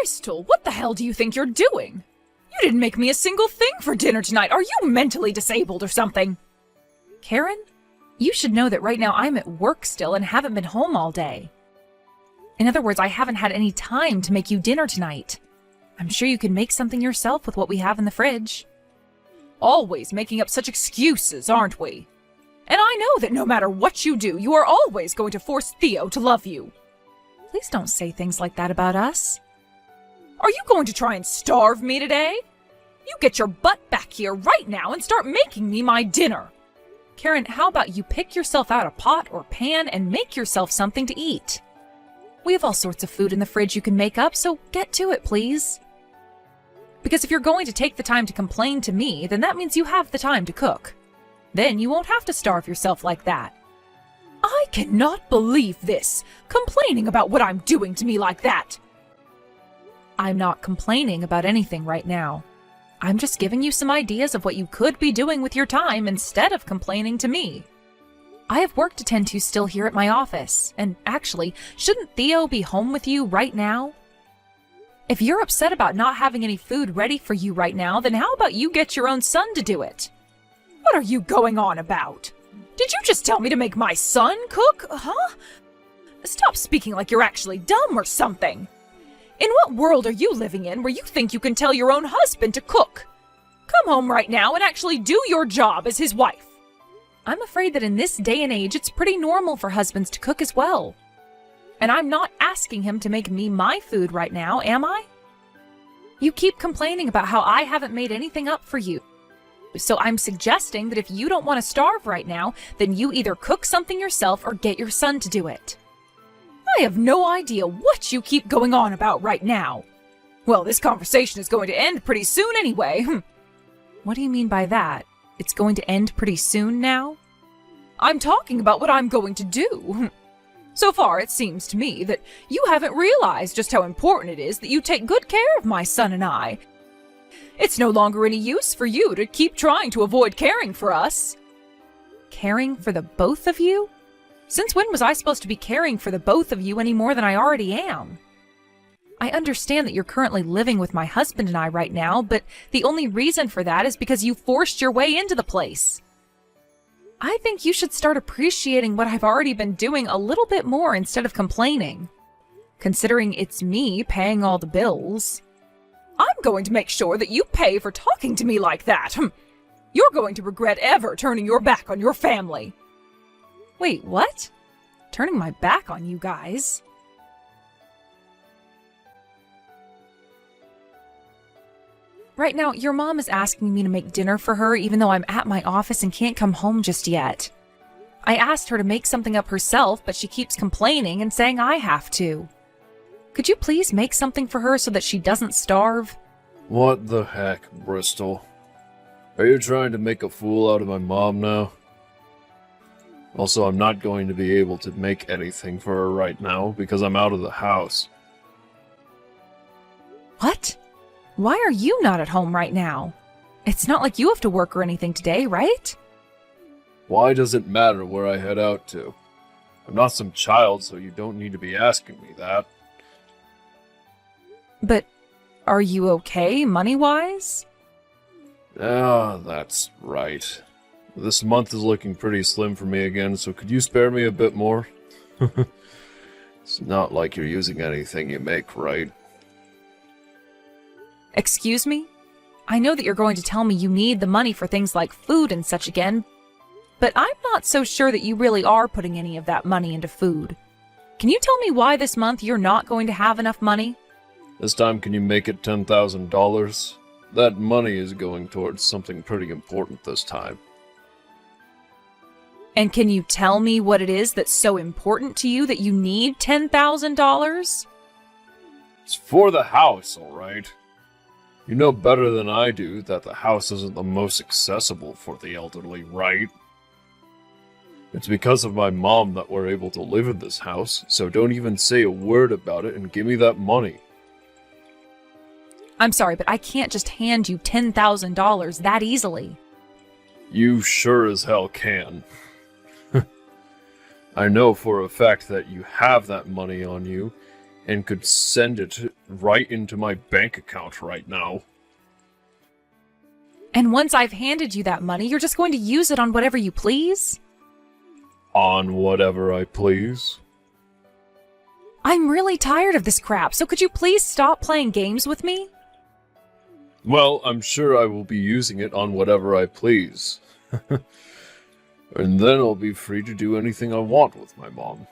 Bristol, what the hell do you think you're doing? You didn't make me a single thing for dinner tonight. Are you mentally disabled or something? Karen, you should know that right now I'm at work still and haven't been home all day. In other words, I haven't had any time to make you dinner tonight. I'm sure you can make something yourself with what we have in the fridge. Always making up such excuses, aren't we? And I know that no matter what you do, you are always going to force Theo to love you. Please don't say things like that about us. Are you going to try and starve me today? You get your butt back here right now and start making me my dinner. Karen, how about you pick yourself out a pot or pan and make yourself something to eat? We have all sorts of food in the fridge you can make up, so get to it, please. Because if you're going to take the time to complain to me, then that means you have the time to cook. Then you won't have to starve yourself like that. I cannot believe this, complaining about what I'm doing to me like that. I'm not complaining about anything right now. I'm just giving you some ideas of what you could be doing with your time instead of complaining to me. I have work to tend to still here at my office, and actually, shouldn't Theo be home with you right now? If you're upset about not having any food ready for you right now, then how about you get your own son to do it? What are you going on about? Did you just tell me to make my son cook, huh? Stop speaking like you're actually dumb or something. In what world are you living in where you think you can tell your own husband to cook? Come home right now and actually do your job as his wife. I'm afraid that in this day and age, it's pretty normal for husbands to cook as well. And I'm not asking him to make me my food right now, am I? You keep complaining about how I haven't made anything up for you. So I'm suggesting that if you don't want to starve right now, then you either cook something yourself or get your son to do it. I have no idea what you keep going on about right now. Well, this conversation is going to end pretty soon anyway. What do you mean by that? It's going to end pretty soon now? I'm talking about what I'm going to do. So far, it seems to me that you haven't realized just how important it is that you take good care of my son and I. It's no longer any use for you to keep trying to avoid caring for us. Caring for the both of you? Since when was I supposed to be caring for the both of you any more than I already am? I understand that you're currently living with my husband and I right now, but the only reason for that is because you forced your way into the place. I think you should start appreciating what I've already been doing a little bit more instead of complaining. Considering it's me paying all the bills. I'm going to make sure that you pay for talking to me like that. You're going to regret ever turning your back on your family. Wait, what? Turning my back on you guys? Right now, your mom is asking me to make dinner for her even though I'm at my office and can't come home just yet. I asked her to make something up herself, but she keeps complaining and saying I have to. Could you please make something for her so that she doesn't starve? What the heck, Bristol? Are you trying to make a fool out of my mom now? Also, I'm not going to be able to make anything for her right now because I'm out of the house. What? Why are you not at home right now? It's not like you have to work or anything today, right? Why does it matter where I head out to? I'm not some child, so you don't need to be asking me that. But are you okay, money-wise? Ah, that's right. This month is looking pretty slim for me again, so could you spare me a bit more? It's not like you're using anything you make, right? Excuse me? I know that you're going to tell me you need the money for things like food and such again, but I'm not so sure that you really are putting any of that money into food. Can you tell me why this month you're not going to have enough money? This time, can you make it $10,000? That money is going towards something pretty important this time. And can you tell me what it is that's so important to you that you need $10,000? It's for the house, alright? You know better than I do that the house isn't the most accessible for the elderly, right? It's because of my mom that we're able to live in this house, so don't even say a word about it and give me that money. I'm sorry, but I can't just hand you $10,000 that easily. You sure as hell can. I know for a fact that you have that money on you, and could send it right into my bank account right now. And once I've handed you that money, you're just going to use it on whatever you please? On whatever I please. I'm really tired of this crap, so could you please stop playing games with me? Well, I'm sure I will be using it on whatever I please. And then I'll be free to do anything I want with my mom.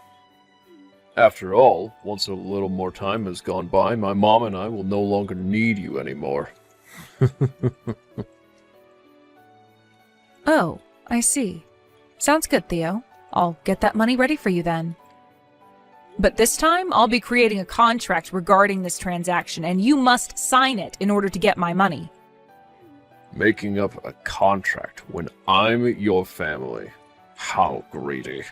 After all, once a little more time has gone by, my mom and I will no longer need you anymore. Oh, I see. Sounds good, Theo. I'll get that money ready for you then. But this time, I'll be creating a contract regarding this transaction, and you must sign it in order to get my money. Making up a contract when I'm your family. How greedy.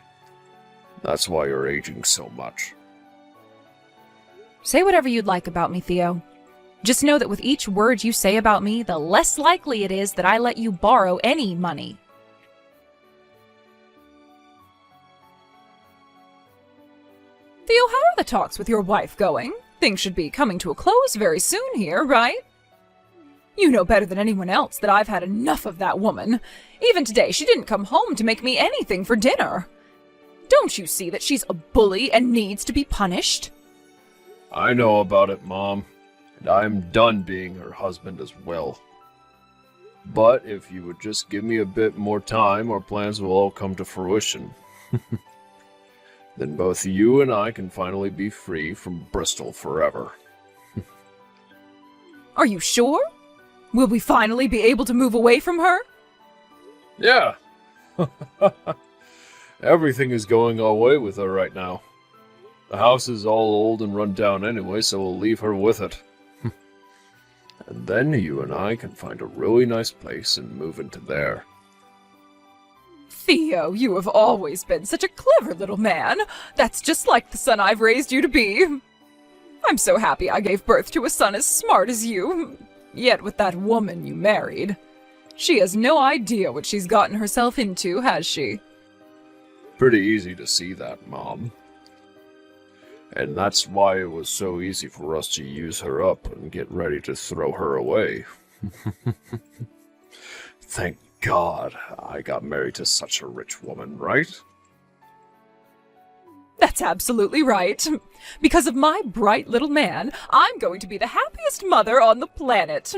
That's why you're aging so much. Say whatever you'd like about me, Theo. Just know that with each word you say about me, the less likely it is that I let you borrow any money. Theo, how are the talks with your wife going? Things should be coming to a close very soon here, right? You know better than anyone else that I've had enough of that woman. Even today, she didn't come home to make me anything for dinner. Don't you see that she's a bully and needs to be punished? I know about it, Mom, and I'm done being her husband as well. But if you would just give me a bit more time, our plans will all come to fruition. Then both you and I can finally be free from Bristol forever. Are you sure? Will we finally be able to move away from her? Yeah. Everything is going our way with her right now. The house is all old and run down anyway, so we'll leave her with it. And then you and I can find a really nice place and move into there. Theo, you have always been such a clever little man. That's just like the son I've raised you to be. I'm so happy I gave birth to a son as smart as you. Yet with that woman you married, she has no idea what she's gotten herself into, has she? Pretty easy to see that, Mom. And that's why it was so easy for us to use her up and get ready to throw her away. Thank God I got married to such a rich woman, right? That's absolutely right. Because of my bright little man, I'm going to be the happiest mother on the planet.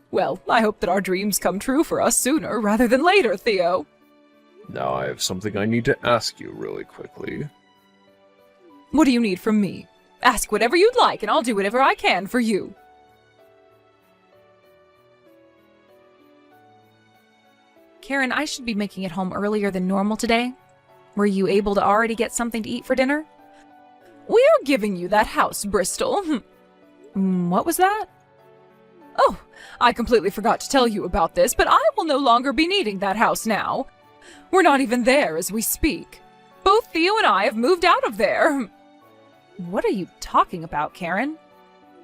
Well, I hope that our dreams come true for us sooner rather than later, Theo. Now I have something I need to ask you really quickly. What do you need from me? Ask whatever you'd like, and I'll do whatever I can for you. Karen, I should be making it home earlier than normal today. Were you able to already get something to eat for dinner? We are giving you that house, Bristol. What was that? Oh, I completely forgot to tell you about this, but I will no longer be needing that house now. We're not even there as we speak. Both Theo and I have moved out of there. What are you talking about, Karen?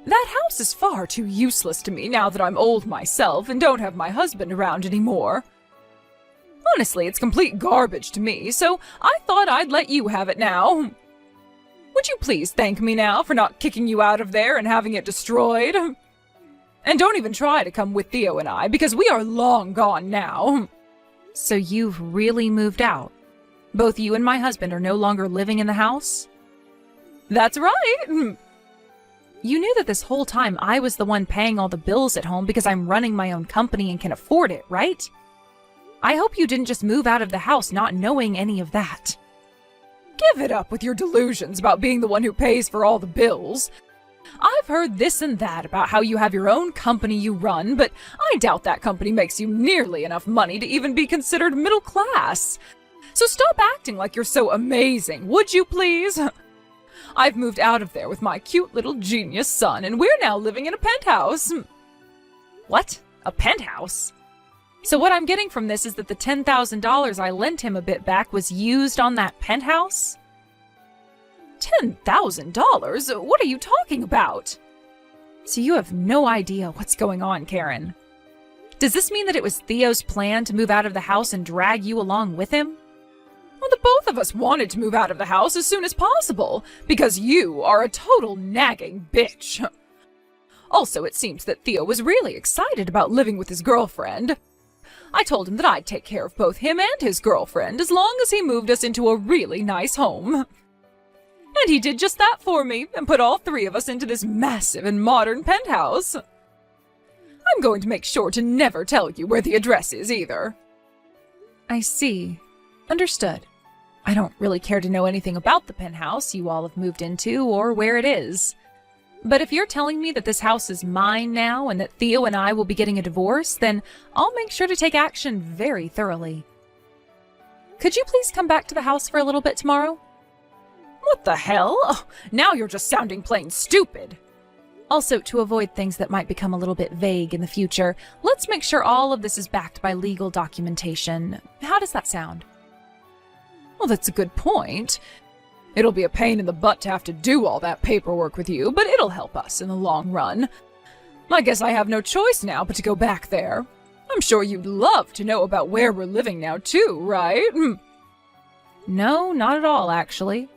That house is far too useless to me now that I'm old myself and don't have my husband around anymore. Honestly, it's complete garbage to me, so I thought I'd let you have it now. Would you please thank me now for not kicking you out of there and having it destroyed? And don't even try to come with Theo and I, because we are long gone now. So you've really moved out? Both you and my husband are no longer living in the house? That's right! You knew that this whole time I was the one paying all the bills at home because I'm running my own company and can afford it, right? I hope you didn't just move out of the house not knowing any of that. Give it up with your delusions about being the one who pays for all the bills. I've heard this and that about how you have your own company you run, but I doubt that company makes you nearly enough money to even be considered middle class. So stop acting like you're so amazing, would you please? I've moved out of there with my cute little genius son, and we're now living in a penthouse. What? A penthouse? So what I'm getting from this is that the $10,000 I lent him a bit back was used on that penthouse? $10,000? What are you talking about? So you have no idea what's going on, Karen. Does this mean that it was Theo's plan to move out of the house and drag you along with him? Well, the both of us wanted to move out of the house as soon as possible, because you are a total nagging bitch. Also, it seems that Theo was really excited about living with his girlfriend. I told him that I'd take care of both him and his girlfriend as long as he moved us into a really nice home. And he did just that for me and put all three of us into this massive and modern penthouse. I'm going to make sure to never tell you where the address is either. I see. Understood. I don't really care to know anything about the penthouse you all have moved into or where it is. But if you're telling me that this house is mine now and that Theo and I will be getting a divorce, then I'll make sure to take action very thoroughly. Could you please come back to the house for a little bit tomorrow? What the hell? Oh, now you're just sounding plain stupid. Also, to avoid things that might become a little bit vague in the future, let's make sure all of this is backed by legal documentation. How does that sound? Well, that's a good point. It'll be a pain in the butt to have to do all that paperwork with you, but it'll help us in the long run. I guess I have no choice now but to go back there. I'm sure you'd love to know about where we're living now too, right? No, not at all, actually.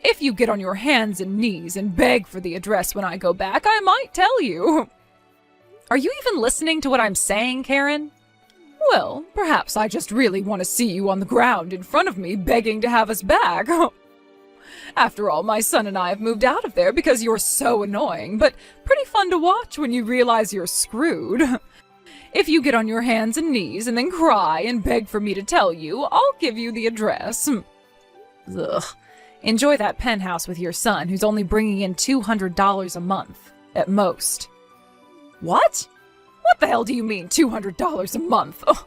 If you get on your hands and knees and beg for the address when I go back, I might tell you. Are you even listening to what I'm saying, Karen? Well, perhaps I just really want to see you on the ground in front of me begging to have us back. After all, my son and I have moved out of there because you're so annoying, but pretty fun to watch when you realize you're screwed. If you get on your hands and knees and then cry and beg for me to tell you, I'll give you the address. Ugh. Enjoy that penthouse with your son, who's only bringing in $200 a month, at most. What? What the hell do you mean, $200 a month? Ugh.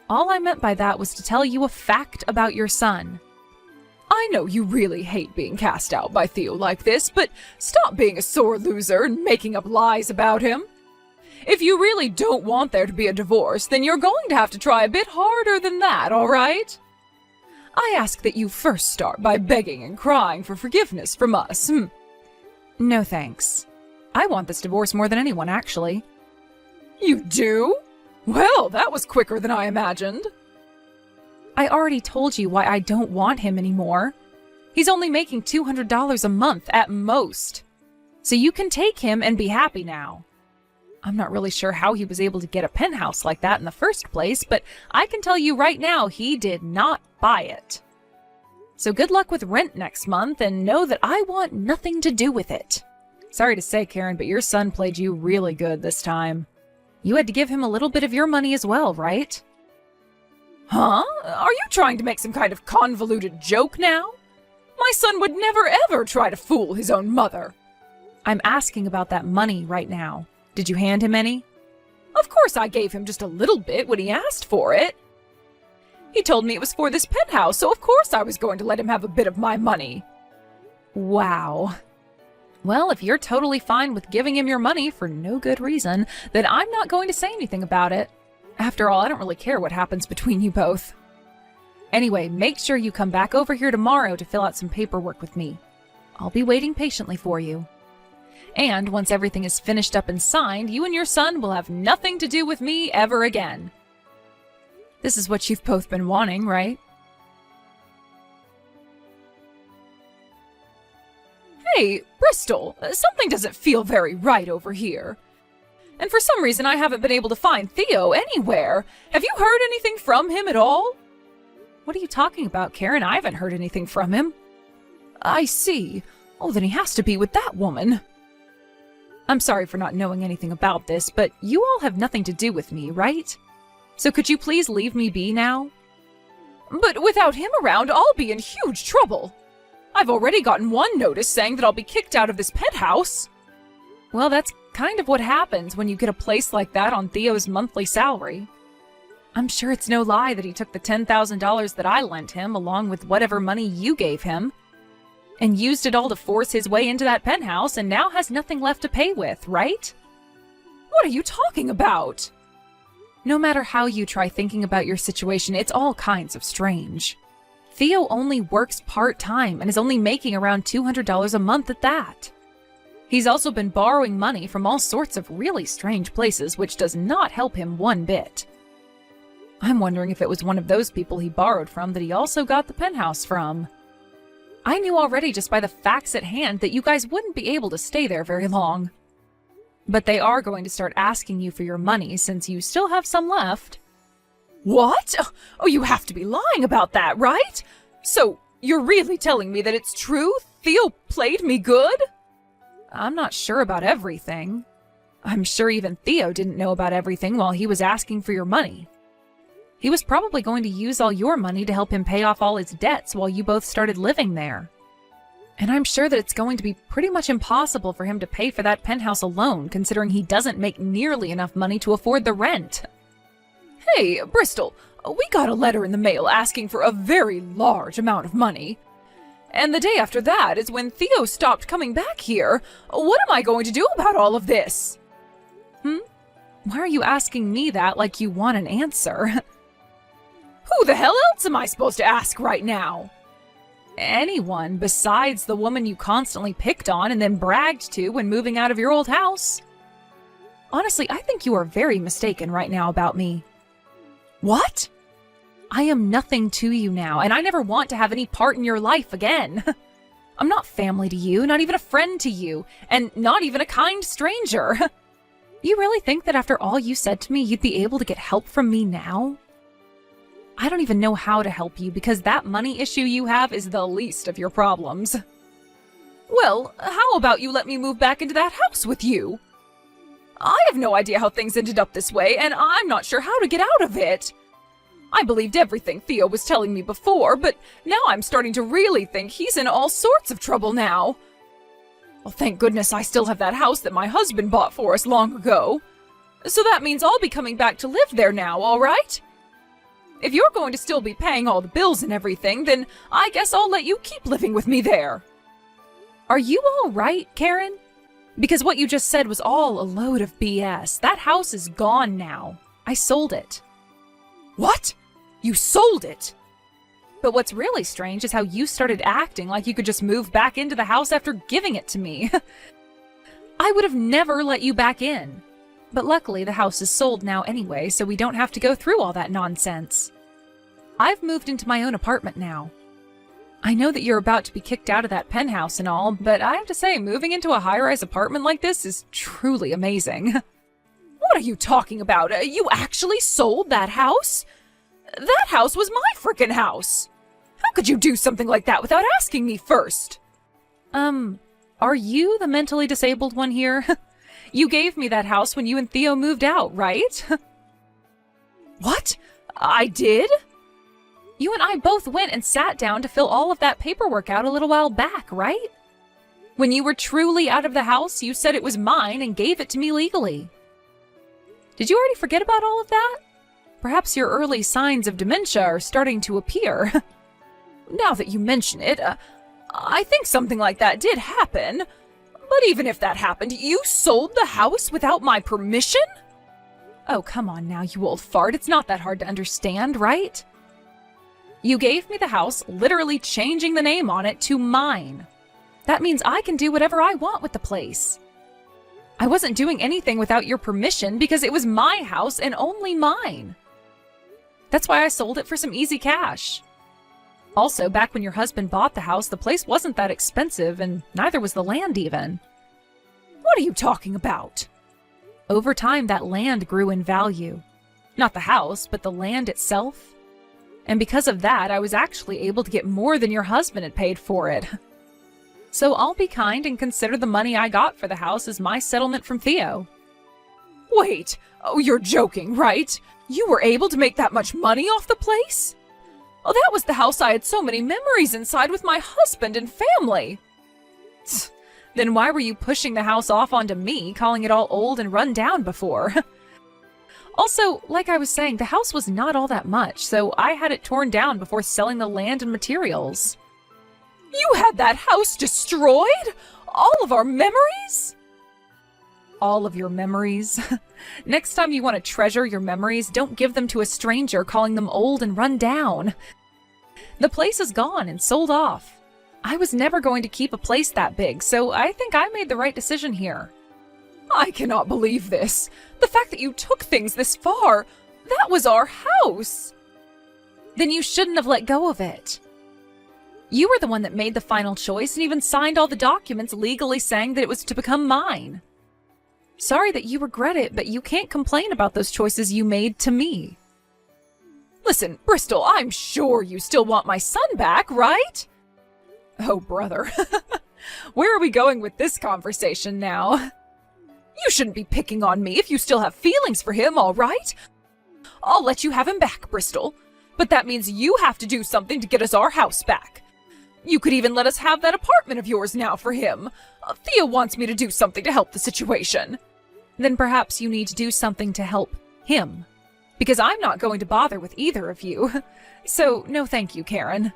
All I meant by that was to tell you a fact about your son. I know you really hate being cast out by Theo like this, but stop being a sore loser and making up lies about him. If you really don't want there to be a divorce, then you're going to have to try a bit harder than that, all right? I ask that you first start by begging and crying for forgiveness from us. No thanks. I want this divorce more than anyone, actually. You do? Well, that was quicker than I imagined. I already told you why I don't want him anymore. He's only making $200 a month at most. So you can take him and be happy now. I'm not really sure how he was able to get a penthouse like that in the first place, but I can tell you right now he did not buy it. So good luck with rent next month, and know that I want nothing to do with it. Sorry to say, Karen, but your son played you really good this time. You had to give him a little bit of your money as well, right? Huh? Are you trying to make some kind of convoluted joke now? My son would never ever try to fool his own mother. I'm asking about that money right now. Did you hand him any? Of course I gave him just a little bit when he asked for it. He told me it was for this penthouse, so of course I was going to let him have a bit of my money. Wow. Well, if you're totally fine with giving him your money for no good reason, then I'm not going to say anything about it. After all, I don't really care what happens between you both. Anyway, make sure you come back over here tomorrow to fill out some paperwork with me. I'll be waiting patiently for you. And once everything is finished up and signed, you and your son will have nothing to do with me ever again. This is what you've both been wanting, right? Hey, Bristol, something doesn't feel very right over here. And for some reason I haven't been able to find Theo anywhere. Have you heard anything from him at all? What are you talking about, Karen? I haven't heard anything from him. I see. Oh, then he has to be with that woman. I'm sorry for not knowing anything about this, but you all have nothing to do with me, right? So could you please leave me be now? But without him around, I'll be in huge trouble. I've already gotten one notice saying that I'll be kicked out of this penthouse. Well, that's kind of what happens when you get a place like that on Theo's monthly salary. I'm sure it's no lie that he took the $10,000 that I lent him, along with whatever money you gave him, and used it all to force his way into that penthouse and now has nothing left to pay with, right? What are you talking about? No matter how you try thinking about your situation, it's all kinds of strange. Theo only works part-time and is only making around $200 a month at that. He's also been borrowing money from all sorts of really strange places, which does not help him one bit. I'm wondering if it was one of those people he borrowed from that he also got the penthouse from. I knew already just by the facts at hand that you guys wouldn't be able to stay there very long. But they are going to start asking you for your money since you still have some left. What? Oh, you have to be lying about that, right? So, you're really telling me that it's true? Theo played me good? I'm not sure about everything. I'm sure even Theo didn't know about everything while he was asking for your money. He was probably going to use all your money to help him pay off all his debts while you both started living there. And I'm sure that it's going to be pretty much impossible for him to pay for that penthouse alone, considering he doesn't make nearly enough money to afford the rent. Hey, Bristol, we got a letter in the mail asking for a very large amount of money. And the day after that is when Theo stopped coming back here. What am I going to do about all of this? Why are you asking me that like you want an answer? Who the hell else am I supposed to ask right now? Anyone besides the woman you constantly picked on and then bragged to when moving out of your old house. Honestly, I think you are very mistaken right now about me. What? I am nothing to you now, and I never want to have any part in your life again. I'm not family to you, not even a friend to you, and not even a kind stranger. You really think that after all you said to me, you'd be able to get help from me now? I don't even know how to help you because that money issue you have is the least of your problems. Well, how about you let me move back into that house with you? I have no idea how things ended up this way, and I'm not sure how to get out of it. I believed everything Theo was telling me before, but now I'm starting to really think he's in all sorts of trouble now. Well, thank goodness I still have that house that my husband bought for us long ago. So that means I'll be coming back to live there now, all right? If you're going to still be paying all the bills and everything, then I guess I'll let you keep living with me there. Are you all right, Karen? Because what you just said was all a load of BS. That house is gone now. I sold it. What? You sold it? But what's really strange is how you started acting like you could just move back into the house after giving it to me. I would have never let you back in. But luckily, the house is sold now anyway, so we don't have to go through all that nonsense. I've moved into my own apartment now. I know that you're about to be kicked out of that penthouse and all, but I have to say, moving into a high-rise apartment like this is truly amazing. What are you talking about? You actually sold that house? That house was my frickin' house! How could you do something like that without asking me first? Are you the mentally disabled one here? You gave me that house when you and Theo moved out, right? What? I did? You and I both went and sat down to fill all of that paperwork out a little while back, right? When you were truly out of the house, you said it was mine and gave it to me legally. Did you already forget about all of that? Perhaps your early signs of dementia are starting to appear. Now that you mention it, I think something like that did happen. But even if that happened, you sold the house without my permission? Oh, come on now, you old fart. It's not that hard to understand, right? You gave me the house, literally changing the name on it to mine. That means I can do whatever I want with the place. I wasn't doing anything without your permission because it was my house and only mine. That's why I sold it for some easy cash. Also, back when your husband bought the house, the place wasn't that expensive, and neither was the land even. What are you talking about? Over time, that land grew in value. Not the house, but the land itself. And because of that, I was actually able to get more than your husband had paid for it. So I'll be kind and consider the money I got for the house as my settlement from Theo. Wait, oh, you're joking, right? You were able to make that much money off the place? Oh, that was the house I had so many memories inside with my husband and family. Then why were you pushing the house off onto me, calling it all old and run down before? Also, like I was saying, the house was not all that much, so I had it torn down before selling the land and materials. You had that house destroyed? All of our memories? All of your memories? Next time you want to treasure your memories, don't give them to a stranger calling them old and run down. The place is gone and sold off. I was never going to keep a place that big, so I think I made the right decision here. I cannot believe this. The fact that you took things this far. That was our house! Then you shouldn't have let go of it. You were the one that made the final choice and even signed all the documents legally saying that it was to become mine. Sorry that you regret it, but you can't complain about those choices you made to me. Listen, Bristol, I'm sure you still want my son back, right? Oh, brother. Where are we going with this conversation now? You shouldn't be picking on me if you still have feelings for him, all right? I'll let you have him back, Bristol. But that means you have to do something to get us our house back. You could even let us have that apartment of yours now for him. Thea wants me to do something to help the situation. Then perhaps you need to do something to help him. Because I'm not going to bother with either of you. So, no thank you, Karen.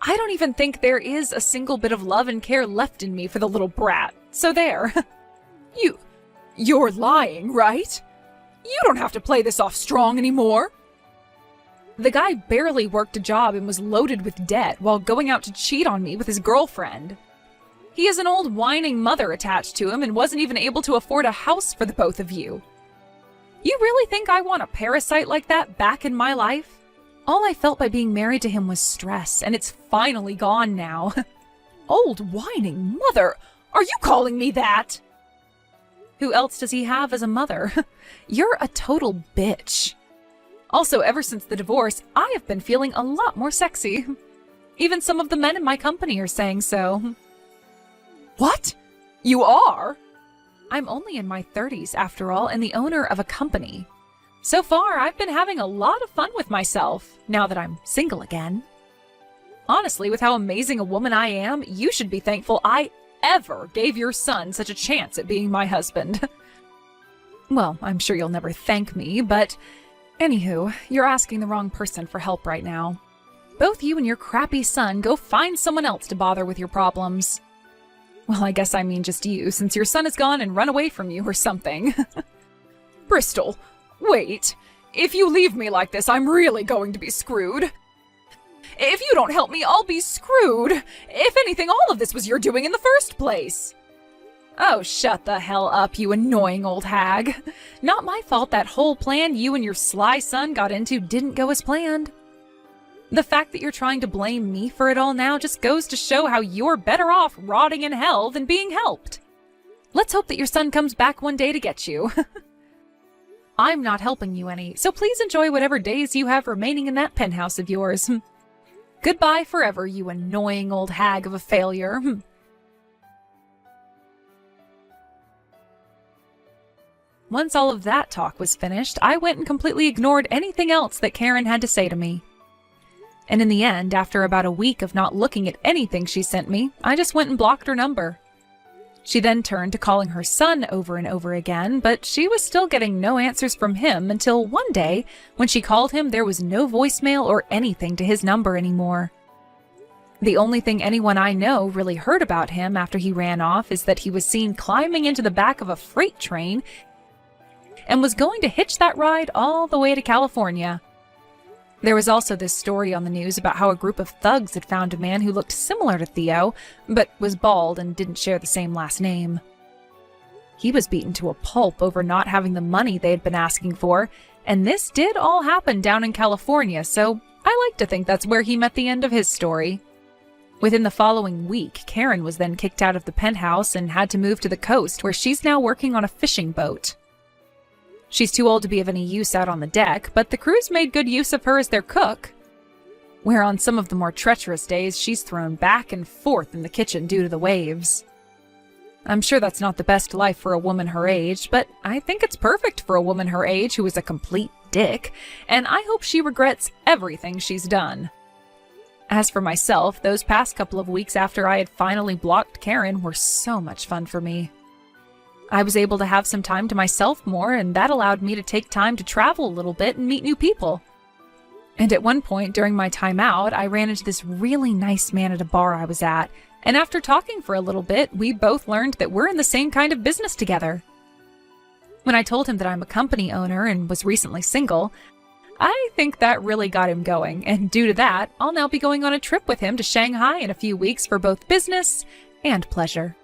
I don't even think there is a single bit of love and care left in me for the little brat. So there. You're lying, right? You don't have to play this off strong anymore. The guy barely worked a job and was loaded with debt while going out to cheat on me with his girlfriend. He has an old whining mother attached to him and wasn't even able to afford a house for the both of you. You really think I want a parasite like that back in my life? All I felt by being married to him was stress, and it's finally gone now. Old whining mother? Are you calling me that? Who else does he have as a mother? You're a total bitch. Also, ever since the divorce, I have been feeling a lot more sexy. Even some of the men in my company are saying so. What? You are? I'm only in my 30s, after all, and the owner of a company. So far, I've been having a lot of fun with myself, now that I'm single again. Honestly, with how amazing a woman I am, you should be thankful I ever gave your son such a chance at being my husband. Well, I'm sure you'll never thank me, but anywho, you're asking the wrong person for help right now. Both you and your crappy son go find someone else to bother with your problems. Well, I guess I mean just you, since your son has gone and run away from you or something. Bristol, wait. If you leave me like this, I'm really going to be screwed. If you don't help me, I'll be screwed. If anything, all of this was your doing in the first place. Oh, shut the hell up, you annoying old hag. Not my fault that whole plan you and your sly son got into didn't go as planned. The fact that you're trying to blame me for it all now just goes to show how you're better off rotting in hell than being helped. Let's hope that your son comes back one day to get you. I'm not helping you any, so please enjoy whatever days you have remaining in that penthouse of yours. Goodbye forever, you annoying old hag of a failure. Once all of that talk was finished, I went and completely ignored anything else that Karen had to say to me. And in the end, after about a week of not looking at anything she sent me, I just went and blocked her number. She then turned to calling her son over and over again, but she was still getting no answers from him until one day, when she called him, there was no voicemail or anything to his number anymore. The only thing anyone I know really heard about him after he ran off is that he was seen climbing into the back of a freight train and was going to hitch that ride all the way to California. There was also this story on the news about how a group of thugs had found a man who looked similar to Theo, but was bald and didn't share the same last name. He was beaten to a pulp over not having the money they had been asking for, and this did all happen down in California, so I like to think that's where he met the end of his story. Within the following week, Karen was then kicked out of the penthouse and had to move to the coast, where she's now working on a fishing boat. She's too old to be of any use out on the deck, but the crew's made good use of her as their cook. Where on some of the more treacherous days, she's thrown back and forth in the kitchen due to the waves. I'm sure that's not the best life for a woman her age, but I think it's perfect for a woman her age who is a complete dick, and I hope she regrets everything she's done. As for myself, those past couple of weeks after I had finally blocked Karen were so much fun for me. I was able to have some time to myself more, and that allowed me to take time to travel a little bit and meet new people. And at one point during my time out, I ran into this really nice man at a bar I was at, and after talking for a little bit, we both learned that we're in the same kind of business together. When I told him that I'm a company owner and was recently single, I think that really got him going, and due to that, I'll now be going on a trip with him to Shanghai in a few weeks for both business and pleasure.